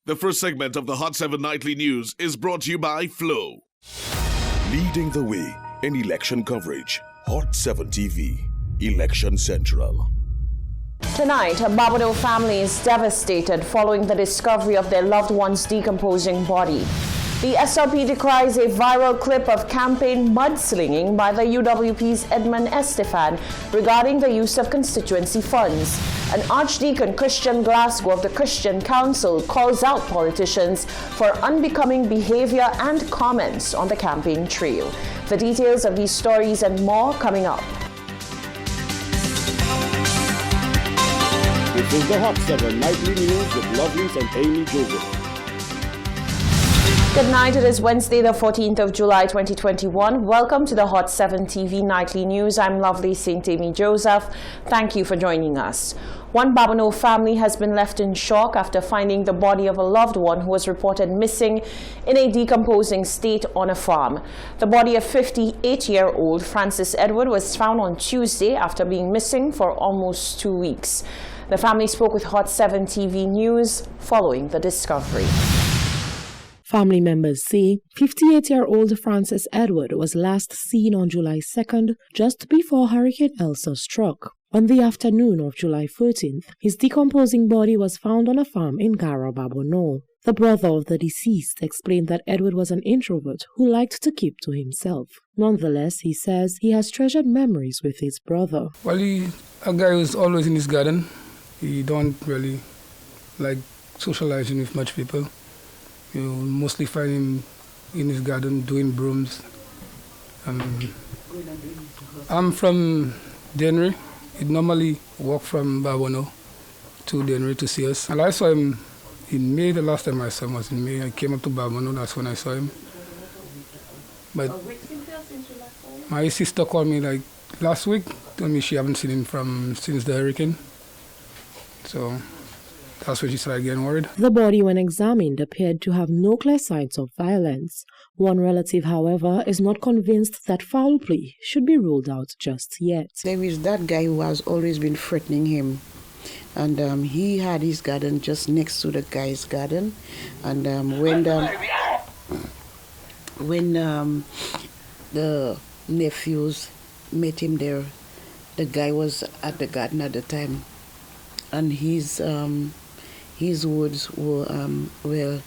The first segment of the Hot 7 Nightly News is brought to you by Flow. Leading the way in election coverage. Hot 7 TV. Election Central. Tonight, a Babonneau family is devastated following the discovery of their loved one's decomposing body. The SLP decries a viral clip of campaign mudslinging by the UWP's Edmund Estefan regarding the use of constituency funds. And Archdeacon Christian Glasgow of the Christian Council calls out politicians for unbecoming behavior and comments on the campaign trail. The details of these stories and more coming up. This is the Hot 7 Nightly News with Lovelace and Amy Joseph. Good night. It is Wednesday, the 14th of July, 2021. Welcome to the Hot 7 TV Nightly News. I'm lovely St. Amy Joseph. Thank you for joining us. One Babonneau family has been left in shock after finding the body of a loved one who was reported missing in a decomposing state on a farm. The body of 58-year-old Francis Edward was found on Tuesday after being missing for almost 2 weeks. The family spoke with Hot 7 TV News following the discovery. Family members say 58-year-old Francis Edward was last seen on July 2nd, just before Hurricane Elsa struck. On the afternoon of July 14th, his decomposing body was found on a farm in Gara, Babonneau. The brother of the deceased explained that Edward was an introvert who liked to keep to himself. Nonetheless, he says he has treasured memories with his brother. Well, he's a guy who's always in his garden. He don't really like socializing with much people. You mostly find him in his garden doing brooms. I'm from Dennery. He normally walk from Babonneau to Dennery to see us. And I saw him in May. The last time I saw him was in May. I came up to Babonneau, that's when I saw him. But my sister called me like last week, told me she haven't seen him since the hurricane. So that's when she started getting worried. The body, when examined, appeared to have no clear signs of violence. One relative, however, is not convinced that foul play should be ruled out just yet. There is that guy who has always been threatening him. And he had his garden just next to the guy's garden. And when the nephews met him there, the guy was at the garden at the time. And his words were, well,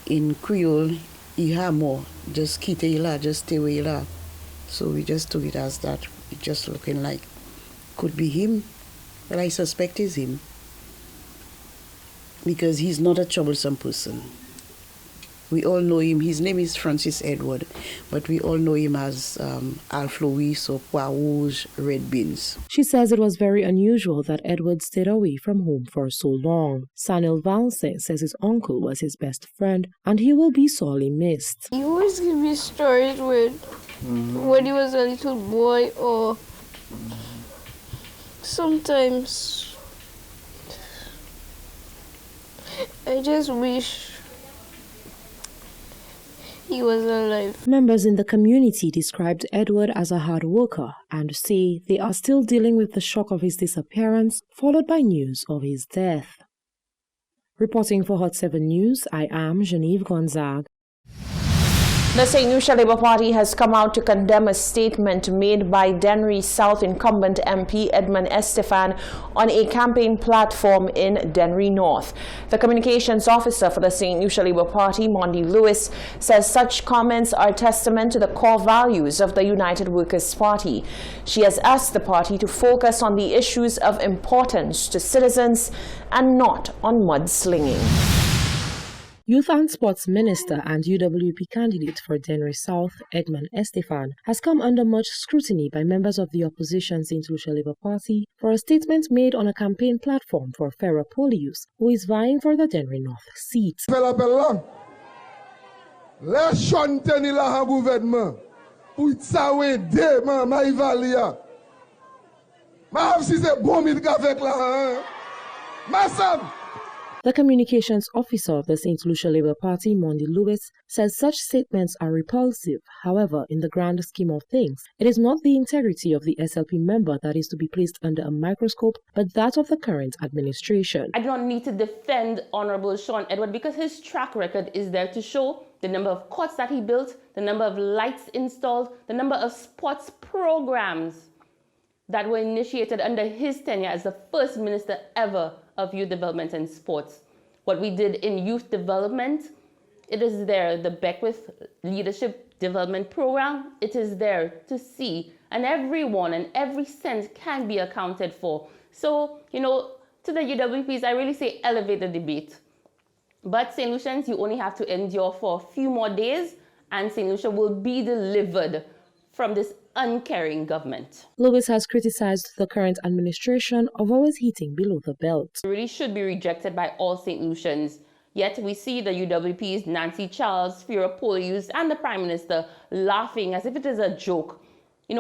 in Creole, Ihamo, just kite ila, just stay where you are. So we just took it as that. It just looking like could be him. But I suspect it's him. Because he's not a troublesome person. We all know him. His name is Francis Edward, but we all know him as Alf Louis or Pois Rouge, Red Beans. She says it was very unusual that Edward stayed away from home for so long. Sanil Valse says his uncle was his best friend and he will be sorely missed. He always gives me stories when he was a little boy, or sometimes I just wish he was alive. Members in the community described Edward as a hard worker and say they are still dealing with the shock of his disappearance, followed by news of his death. Reporting for Hot 7 News, I am Genevieve Gonzague. The St. Lucia Labour Party has come out to condemn a statement made by Dennery South incumbent MP Edmund Estefan on a campaign platform in Dennery North. The communications officer for the St. Lucia Labour Party, Mondi Lewis, says such comments are testament to the core values of the United Workers' Party. She has asked the party to focus on the issues of importance to citizens and not on mudslinging. Youth and Sports Minister and UWP candidate for Dennery South, Edmund Estefan, has come under much scrutiny by members of the opposition St. Lucia Labour Party for a statement made on a campaign platform for Farah Polius, who is vying for the Dennery North seat. The communications officer of the St. Lucia Labour Party, Mondi Lewis, says such statements are repulsive. However, in the grand scheme of things, it is not the integrity of the SLP member that is to be placed under a microscope, but that of the current administration. I do not need to defend Honorable Sean Edward because his track record is there to show the number of courts that he built, the number of lights installed, the number of sports programs that were initiated under his tenure as the first minister ever of youth development and sports. What we did in youth development, it is there. The Beckwith Leadership Development Program, it is there to see. And everyone and every cent can be accounted for. So, to the UWPs, I really say elevate the debate. But St. Lucians, you only have to endure for a few more days, and St. Lucia will be delivered from this uncaring government. Lewis has criticized the current administration of always hitting below the belt. It really should be rejected by all St. Lucians. Yet we see the UWP's Nancy Charles, Fiora Polius, and the Prime Minister laughing as if it is a joke.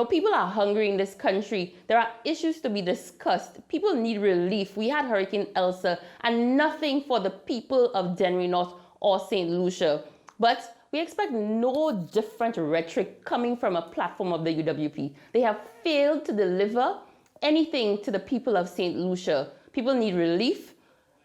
People are hungry in this country. There are issues to be discussed. People need relief. We had Hurricane Elsa and nothing for the people of Dennery North or St. Lucia. But we expect no different rhetoric coming from a platform of the UWP. They have failed to deliver anything to the people of St. Lucia. People need relief.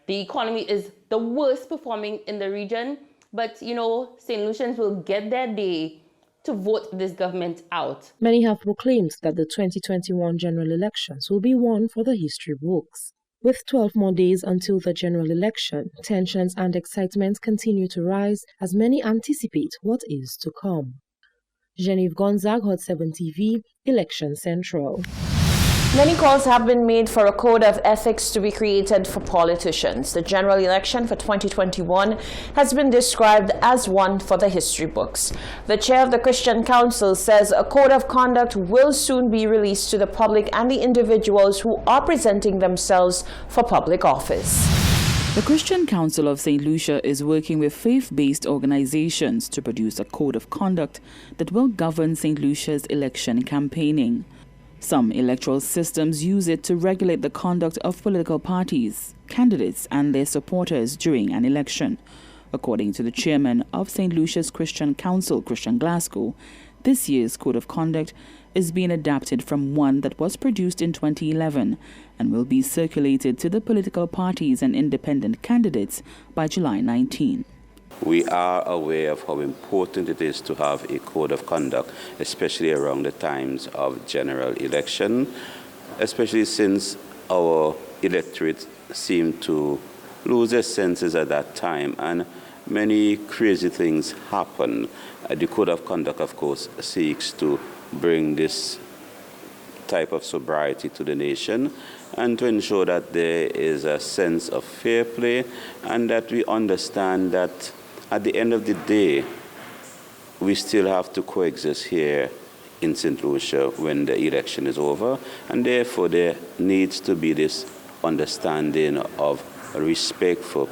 The economy is the worst performing in the region. But, St. Lucians will get their day to vote this government out. Many have proclaimed that the 2021 general elections will be one for the history books. With 12 more days until the general election, tensions and excitement continue to rise as many anticipate what is to come. Genevieve Gonzague, Hot 7 TV, Election Central. Many calls have been made for a code of ethics to be created for politicians. The general election for 2021 has been described as one for the history books. The chair of the Christian Council says a code of conduct will soon be released to the public and the individuals who are presenting themselves for public office. The Christian Council of St. Lucia is working with faith-based organizations to produce a code of conduct that will govern St. Lucia's election campaigning. Some electoral systems use it to regulate the conduct of political parties, candidates, and their supporters during an election. According to the chairman of St. Lucia's Christian Council, Christian Glasgow, this year's Code of Conduct is being adapted from one that was produced in 2011 and will be circulated to the political parties and independent candidates by July 19. We are aware of how important it is to have a code of conduct, especially around the times of general election, especially since our electorate seem to lose their senses at that time and many crazy things happen. The code of conduct, of course, seeks to bring this type of sobriety to the nation and to ensure that there is a sense of fair play and that we understand that at the end of the day, we still have to coexist here in St. Lucia when the election is over, and therefore there needs to be this understanding of respect for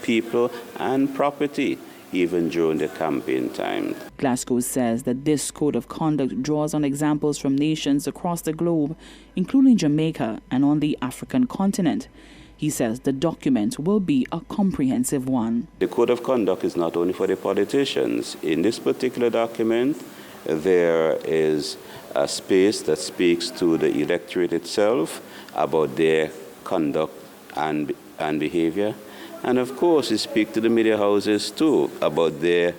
people and property, even during the campaign time. Glasgow says that this code of conduct draws on examples from nations across the globe, including Jamaica and on the African continent. He says the document will be a comprehensive one. The code of conduct is not only for the politicians. In this particular document, there is a space that speaks to the electorate itself about their conduct and behavior. And of course, it speaks to the media houses too about their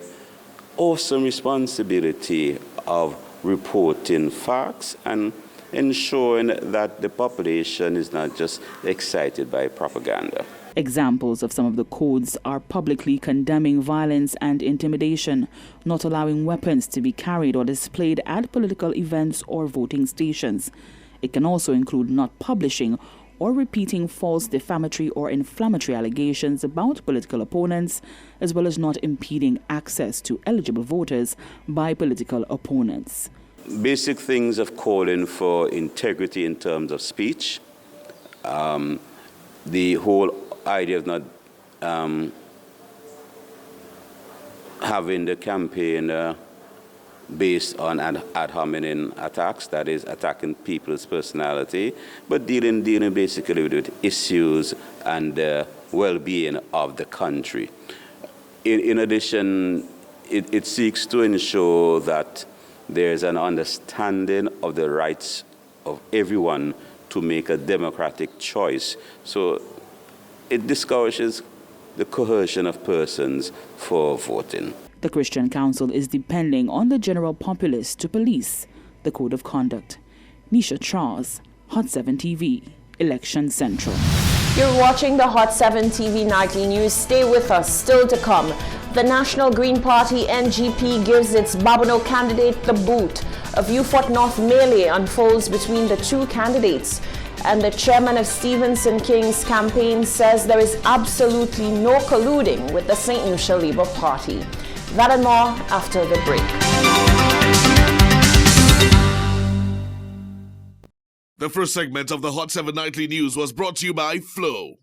awesome responsibility of reporting facts and ensuring that the population is not just excited by propaganda. Examples of some of the codes are publicly condemning violence and intimidation, not allowing weapons to be carried or displayed at political events or voting stations. It can also include not publishing or repeating false, defamatory or inflammatory allegations about political opponents, as well as not impeding access to eligible voters by political opponents. Basic things of calling for integrity in terms of speech, the whole idea of not having the campaign based on ad hominem attacks, that is attacking people's personality, but dealing basically with issues and well-being of the country. In addition, it seeks to ensure that there's an understanding of the rights of everyone to make a democratic choice. So it discourages the coercion of persons for voting. The Christian Council is depending on the general populace to police the code of conduct. Nisha Charles, Hot 7 TV, Election Central. You're watching the Hot 7 TV Nightly News. Stay with us. Still to come, the National Green Party NGP gives its Babonneau candidate the boot. A Vieux-Fort North melee unfolds between the two candidates. And the chairman of Stephenson King's campaign says there is absolutely no colluding with the St. Lucia Labour Party. That and more after the break. The first segment of the Hot 7 Nightly News was brought to you by Flow.